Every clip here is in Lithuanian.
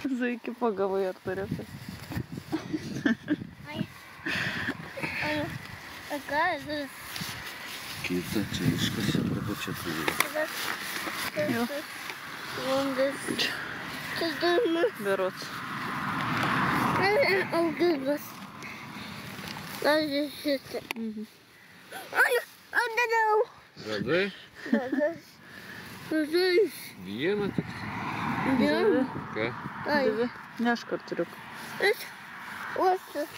Zuikį pagavai, ar turėtas? Kita čia iškasi, arba čia turi. Berots. Augirdas. Aš šitą. Aš dadau. Radai? Radai. Vieną tik. Vieną. Ką? Dvi. Nešk karturiuk. Uostas.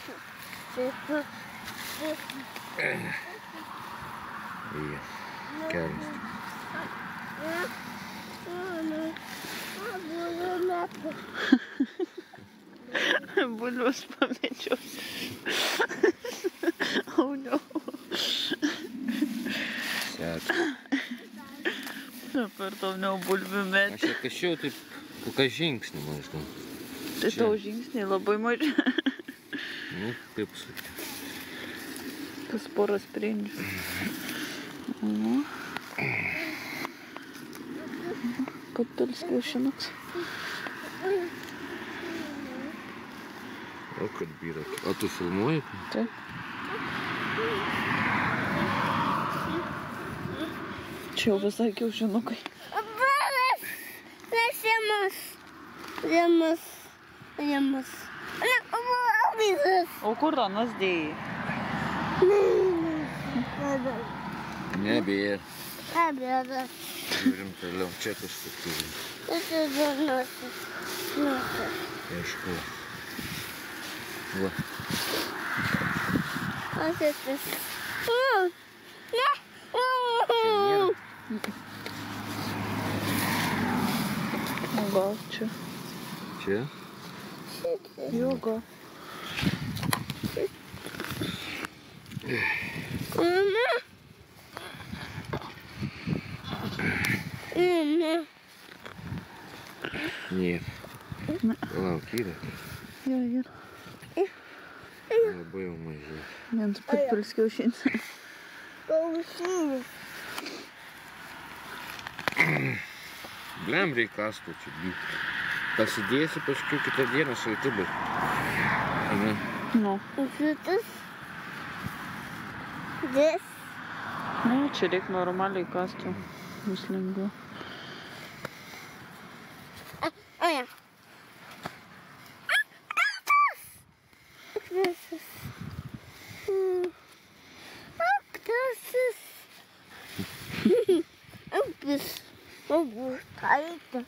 Jie. Kelias. Bulius pamėčios. Auliau. Sėt. Per tau bulvių metį. Aš čia kašiau taip kokią žingsnį maždaug. Tai tau žingsniai labai maži. Nu, kaip sakyti. Tas poras sprendžių. Kapels kiaušinuks. O kad byra. O tu filmuoji? Taip. Čia jau visai kiaušinukai. Rėmas. O kur ranas dėjai? Nebėra. Nebėra. Žiūrim toliau. Čia kažkur turim. Tai nosis. Ieškau. Va. Nosis. Ne. Čia nėra. O gal čia? Čia? Jo, gal. Nėra. Lauk, yra. Jo, yra. Labai jau mažai. Vienas patpils kiaušinis. Kiaušinis. Blem reikia kasto čia būti. Pasidėsi paskui kitą dieną šalti bus. Ane? Nu. Šitas. This. Ne, čia reikia normaliai kasti. Bus lengviau. O ja. Aktasis. Aktasis. Aktasis. August. Aita.